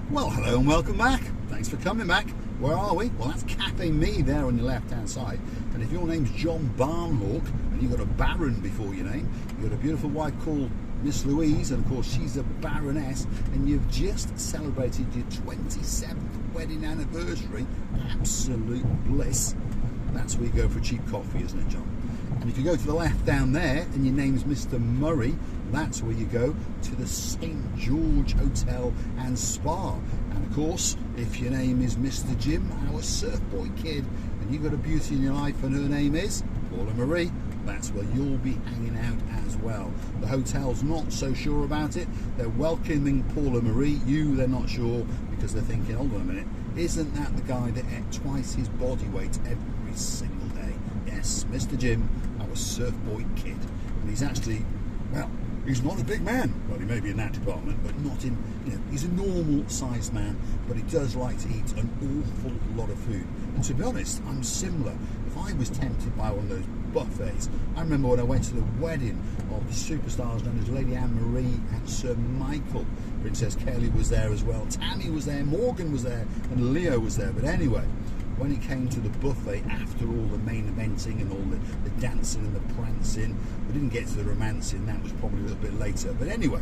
Well, hello and welcome back. Thanks for coming back. Where are we? Well, that's Cafe Me there on your left-hand side. And if your name's John Barnhawk and you've got a Baron before your name, you've got a beautiful wife called Miss Louise, and of course she's a Baroness, and you've just celebrated your 27th wedding anniversary. Absolute bliss. That's where you go for cheap coffee, isn't it, John? And if you go to the left down there and your name's Mr. Murray, that's where you go to the St. George Hotel and Spa. And of course, if your name is Mr. Jim, our surf boy kid, and you've got a beauty in your life and her name is Paula Marie, that's where you'll be hanging out as well. The hotel's not so sure about it. They're welcoming Paula Marie. They're not sure because they're thinking, hold on a minute, isn't that the guy that ate twice his body weight every single day? Yes, Mr. Jim, our surf boy kid. And he's actually, well, he's not a big man. Well, he may be in that department, but not in, he's a normal sized man, but he does like to eat an awful lot of food. And to be honest, I'm similar. If I was tempted by one of those buffets, I remember when I went to the wedding of the superstars known as Lady Anne Marie and Sir Michael. Princess Kelly was there as well, Tammy was there, Morgan was there, and Leo was there. But anyway, when it came to the buffet, after all the main eventing and all the dancing and the prancing, we didn't get to the romancing, that was probably a little bit later. But anyway,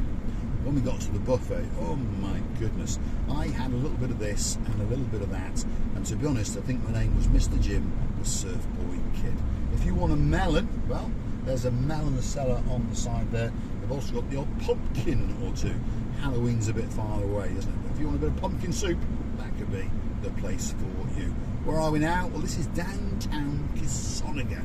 when we got to the buffet, oh my goodness, I had a little bit of this and a little bit of that. And to be honest, I think my name was Mr. Jim, the surf boy kid. If you want a melon, well, there's a melon cellar on the side there. They've also got the odd pumpkin or two. Halloween's a bit far away, isn't it? But if you want a bit of pumpkin soup, that could be the place for you. Where are we now? Well, this is downtown Kissonaga.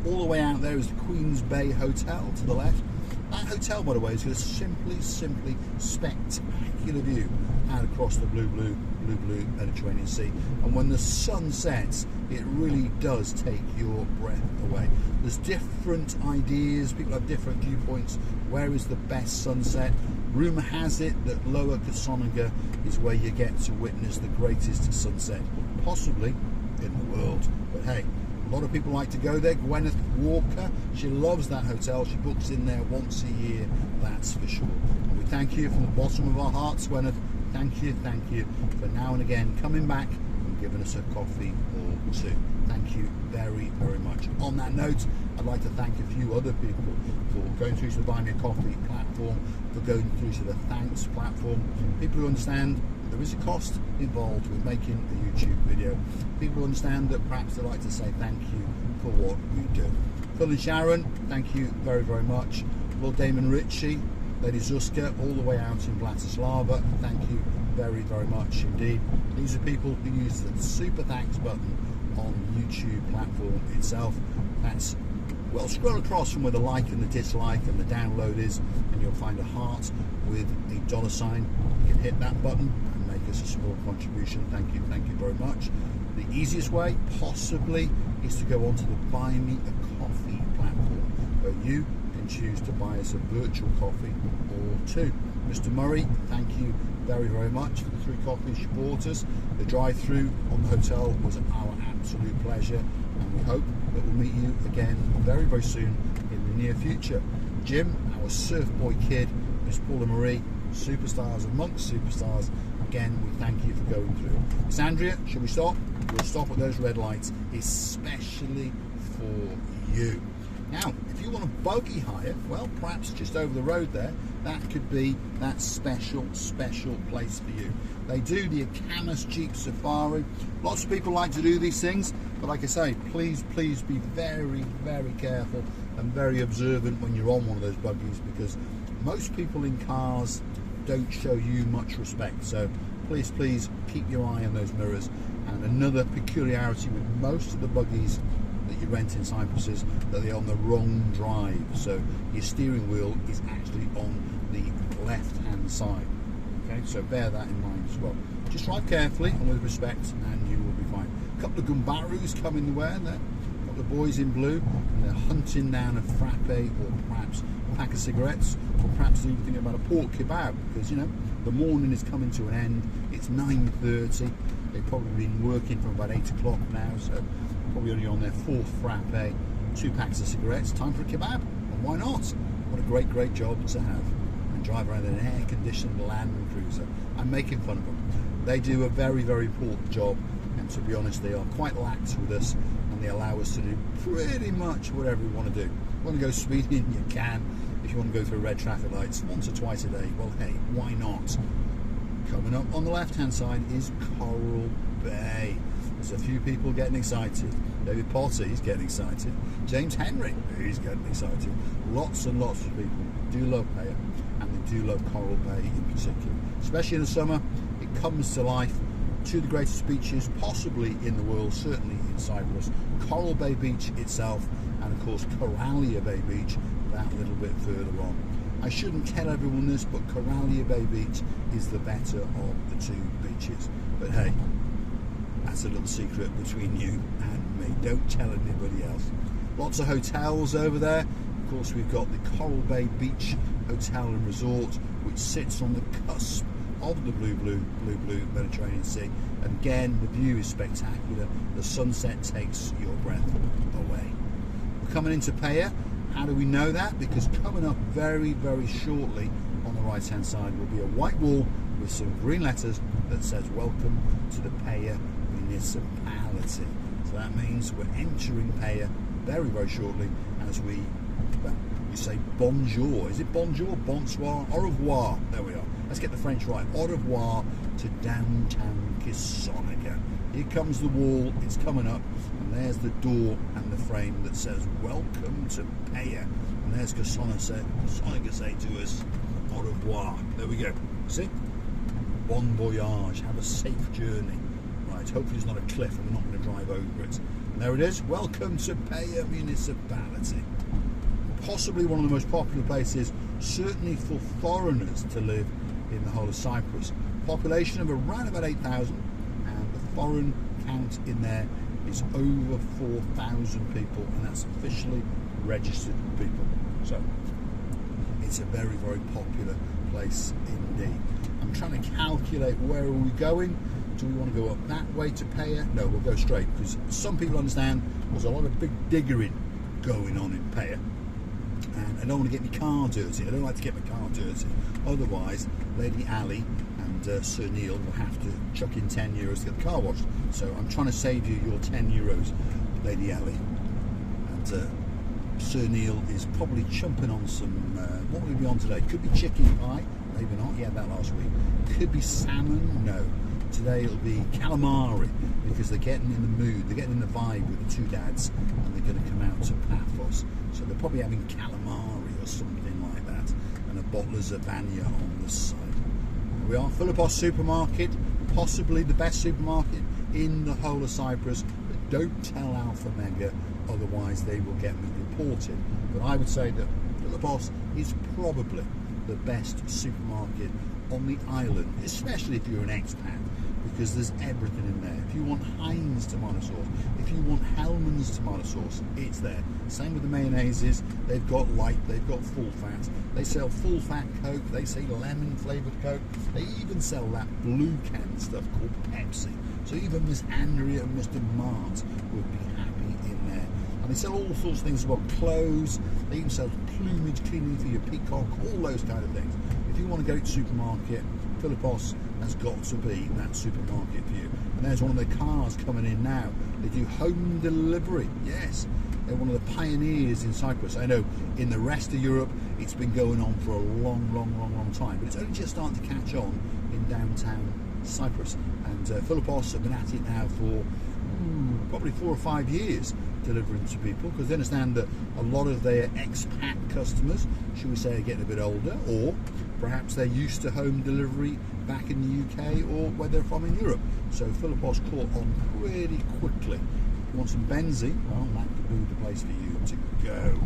All the way out there is the Queen's Bay Hotel to the left. That hotel, by the way, is got a simply spectacular view out across the blue Mediterranean Sea. And when the sun sets, it really does take your breath away. There's different ideas, people have different viewpoints. Where is the best sunset? Rumour has it that Lower Kissonaga is where you get to witness the greatest sunset, possibly in the world. But hey, a lot of people like to go there. Gwyneth Walker, she loves that hotel. She books in there once a year, that's for sure. And we thank you from the bottom of our hearts, Gwyneth. Thank you for now and again coming back and giving us a coffee or two. Thank you very, very much. On that note, I'd like to thank a few other people for going through to the Buy Me a Coffee platform, for going through to the Thanks platform. People who understand there is a cost involved with making a YouTube video. People who understand that perhaps they like to say thank you for what we do. Phil and Sharon, thank you very, very much. Lord Damon Ritchie, Lady Zuska, all the way out in Bratislava, thank you very, very much indeed. These are people who use the super thanks button on the YouTube platform itself. That's, well, scroll across from where the like and the dislike and the download is, and you'll find a heart with a dollar sign. You can hit that button and make us a small contribution. Thank you very much. The easiest way, possibly, is to go onto the Buy Me a Coffee platform, where you can choose to buy us a virtual coffee or two. Mr. Murray, thank you very, very much for the 3 coffees you bought us. The drive-through on the hotel was our absolute pleasure, and we hope that we'll meet you again very, very soon in the near future. Jim, our surf boy kid, Miss Paula Marie, superstars amongst superstars, again, we thank you for going through. Miss Andrea, shall we stop? We'll stop at those red lights, especially for you. Now, if you want a buggy hire, well, perhaps just over the road there, that could be that special place for you. They do the Akamas Jeep Safari. Lots of people like to do these things, but like I say, please be very, very careful and very observant when you're on one of those buggies, because most people in cars don't show you much respect. So please keep your eye on those mirrors. And another peculiarity with most of the buggies that you rent in Cyprus is that they're on the wrong drive, so your steering wheel is actually on the left hand side. Okay, so bear that in mind as well. Just drive carefully and with respect and you will be fine. A couple of Gumbarus coming the way there, a couple of boys in blue, and they're hunting down a frappe or perhaps a pack of cigarettes, or perhaps even thinking about a pork kebab, because the morning is coming to an end. It's 9:30. They've probably been working from about 8 o'clock now, so probably only on their 4th frappe, 2 packs of cigarettes. Time for a kebab, and why not? What a great job to have. and drive around in an air-conditioned Land Cruiser. I'm making fun of them. They do a very, very important job, and to be honest, they are quite lax with us, and they allow us to do pretty much whatever we want to do. If you want to go speeding, you can. If you want to go through red traffic lights once or twice a day, well, hey, why not? Coming up on the left-hand side is Coral Bay. There's a few people getting excited. David Potter, he's getting excited. James Henry, he's getting excited. Lots and lots of people do love Peyia, and they do love Coral Bay in particular. Especially in the summer, it comes to life. Two of the greatest beaches possibly in the world, certainly in Cyprus. Coral Bay Beach itself, and of course Coralia Bay Beach, that little bit further on. I shouldn't tell everyone this, but Coralia Bay Beach is the better of the two beaches. But hey, that's a little secret between you and me. Don't tell anybody else. Lots of hotels over there. Of course, we've got the Coral Bay Beach Hotel and Resort, which sits on the cusp of the blue Mediterranean Sea. And again, the view is spectacular. The sunset takes your breath away. We're coming into Peyia. How do we know that? Because coming up very, very shortly on the right-hand side will be a white wall with some green letters that says "Welcome to the Peyia Municipality." So that means we're entering Peyia very, very shortly as we, well, you say bonjour. Is it bonjour? Bonsoir? Au revoir. There we are. Let's get the French right. Au revoir to downtown Kisonica. Here comes the wall. It's coming up. And there's the door and the frame that says "Welcome to Peyia." And there's Kisonica say to us, "Au revoir." There we go. See? Bon voyage. Have a safe journey. Right, hopefully it's not a cliff and we're not going to drive over it. And there it is. Welcome to Peyia Municipality. Possibly one of the most popular places, certainly for foreigners to live in the whole of Cyprus. Population of around about 8,000, and the foreign count in there is over 4,000 people, and that's officially registered people. So it's a very, very popular place indeed. I'm trying to calculate where are we going. Do we want to go up that way to Peyia? No, we'll go straight, because some people understand there's a lot of big diggering going on in Peyia. And I don't want to get my car dirty. I don't like to get my car dirty. Otherwise, Lady Ali and Sir Neil will have to chuck in €10 to get the car washed. So I'm trying to save you your €10, Lady Ali. And Sir Neil is probably chumping on some, what will he be on today? Could be chicken pie, maybe not, he had that last week. Could be salmon, no. Today it'll be calamari, because they're getting in the mood, they're getting in the vibe with the two dads, and they're going to come out to Paphos. So they're probably having calamari or something like that, and a bottle of Zavania on the side. We are Paphos Supermarket, possibly the best supermarket in the whole of Cyprus, but don't tell Alpha Mega, otherwise they will get me reported. But I would say that Paphos is probably the best supermarket on the island, especially if you're an expat, because there's everything in there. If you want Heinz tomato sauce, if you want Hellman's tomato sauce, it's there. Same with the mayonnaises. They've got light, they've got full fat. They sell full fat Coke, they sell lemon flavoured Coke. They even sell that blue can stuff called Pepsi. So even Miss Andrea and Mr. Mart would be happy in there. And they sell all sorts of things as well, clothes. They even sell plumage cleaning for your peacock, all those kind of things. If you want to go to the supermarket, Paphos has got to be that supermarket for you. And there's one of their cars coming in now. They do home delivery. Yes, they're one of the pioneers in Cyprus. I know in the rest of Europe it's been going on for a long time, but it's only just starting to catch on in downtown Cyprus. And Paphos have been at it now for probably 4 or 5 years, delivering to people, because they understand that a lot of their expat customers, should we say, are getting a bit older, or perhaps they're used to home delivery back in the UK or where they're from in Europe. So Paphos caught on pretty quickly. If you want some benzene, well, that could be the place for you to go.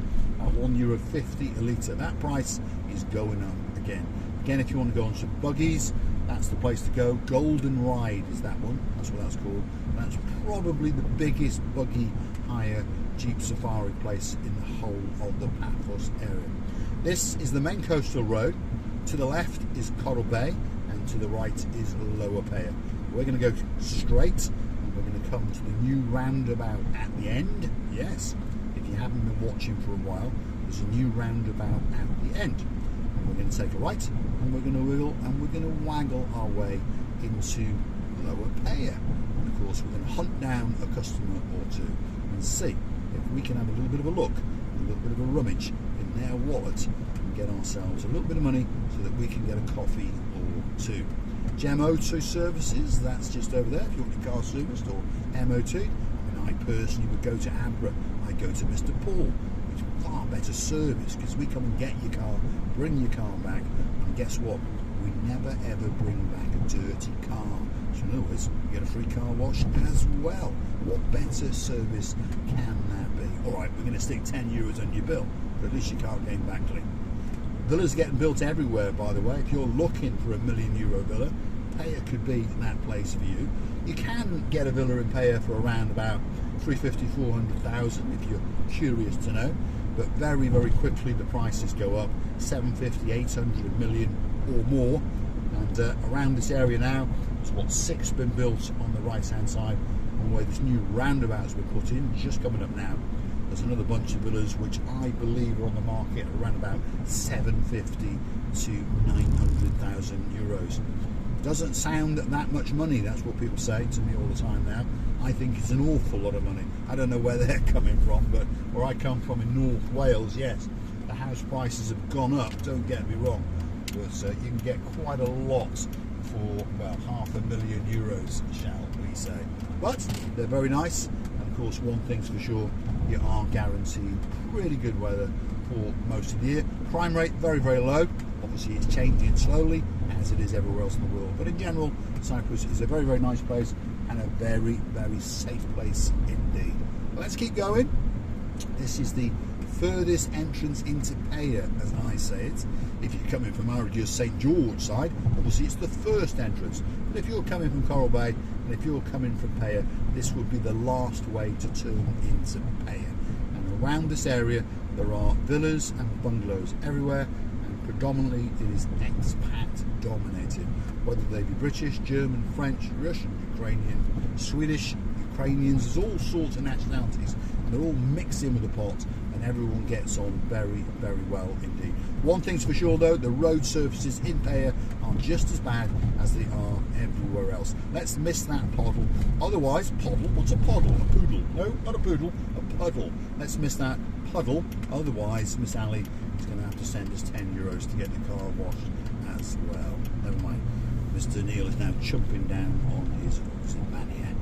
At €1.50 a litre. That price is going up again. Again, if you want to go on some buggies, that's the place to go. Golden Ride is that one. That's what that's called. That's probably the biggest buggy hire Jeep safari place in the whole of the Paphos area. This is the main coastal road. To the left is Coral Bay, and to the right is Lower Peyia. We're going to go straight, and we're going to come to the new roundabout at the end. Yes, if you haven't been watching for a while, there's a new roundabout at the end. we're going to take a right, and we're going to wiggle, and we're going to waggle our way into Lower Peyia. And of course, we're going to hunt down a customer or two and see if we can have a little bit of a look, a little bit of a rummage in their wallet, and get ourselves a little bit of money so that we can get a coffee or two. Gem O2 services, that's just over there if you want your car serviced, or MOT. And I personally would go to Abra. I go to Mr. Paul. It's far better service because we come and get your car, bring your car back, and guess what? We never ever bring back a dirty car. So in other words, you get a free car wash as well. What better service can that be? Alright, we're going to stick €10 on your bill, but at least your car came back clean. Villas are getting built everywhere, by the way. If you're looking for a €1 million villa, Peyia could be that place for you. You can get a villa in Peyia for around about 350, 400,000 if you're curious to know. But very, very quickly the prices go up, 750, 800 million or more. And around this area now, there's what, 6 been built on the right-hand side. And where this new roundabout's been put in, just coming up now. There's another bunch of villas which I believe are on the market around about 750 to 900,000 euros. Doesn't sound that much money, that's what people say to me all the time now. I think it's an awful lot of money. I don't know where they're coming from, but where I come from in North Wales, yes, the house prices have gone up, don't get me wrong, but you can get quite a lot for, well, €500,000, shall we say. But they're very nice, and of course one thing's for sure, you are guaranteed pretty good weather for most of the year. Crime rate very, very low. Obviously it's changing slowly as it is everywhere else in the world, but in general Cyprus is a very, very nice place and a very, very safe place indeed. But let's keep going. This is the furthest entrance into Peyia, as I say it. If you're coming from our St George side, obviously it's the first entrance, but if you're coming from Coral Bay and if you're coming from Peyia, this would be the last way to turn into Peyia. And around this area there are villas and bungalows everywhere, and predominantly it is expat dominated, whether they be British, German, French, Russian, Ukrainian, Swedish, Ukrainians, there's all sorts of nationalities, and they're all mixed in with the pot, and everyone gets on very, very well indeed. One thing's for sure though, the road surfaces in Peyia are just as bad as they are everywhere else. Let's miss that puddle. Otherwise, puddle? What's a puddle? A poodle? No, not a poodle, a puddle. Let's miss that puddle. Otherwise, Miss Ali is going to have to send us €10 to get the car washed as well. Never mind. Mr. Neil is now jumping down on his Mania.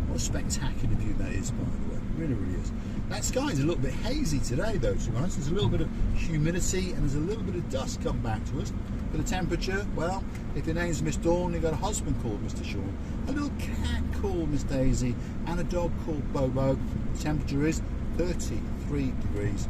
What a spectacular view that is, by the way. It really, really is. That sky is a little bit hazy today, though, to be honest. There's a little bit of humidity and there's a little bit of dust come back to us. For the temperature, well, if your name's Miss Dawn, you've got a husband called Mr. Sean, a little cat called Miss Daisy, and a dog called Bobo. The temperature is 33 degrees.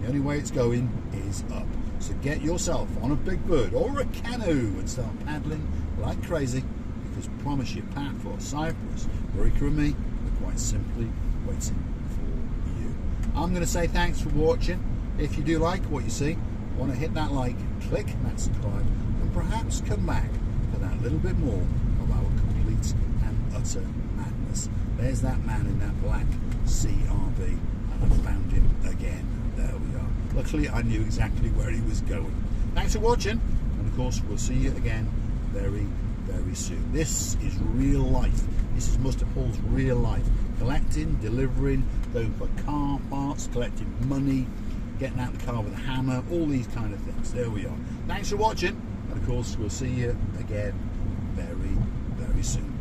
The only way it's going is up. So get yourself on a big bird or a canoe and start paddling like crazy, because promise you, Paphos Cyprus, Marika and me, are quite simply waiting for you. I'm going to say thanks for watching. If you do like what you see, want to hit that like, click that subscribe, and perhaps come back for that little bit more of our complete and utter madness. There's that man in that black CRV, and I found him again. There we are. Luckily I knew exactly where he was going. Thanks for watching, and of course we'll see you again very, very soon. This is real life. This is Mr. Paul's real life. Collecting, delivering, going for car parts, collecting money, getting out the car with a hammer, all these kind of things. There we are. Thanks for watching, and of course we'll see you again very, very soon.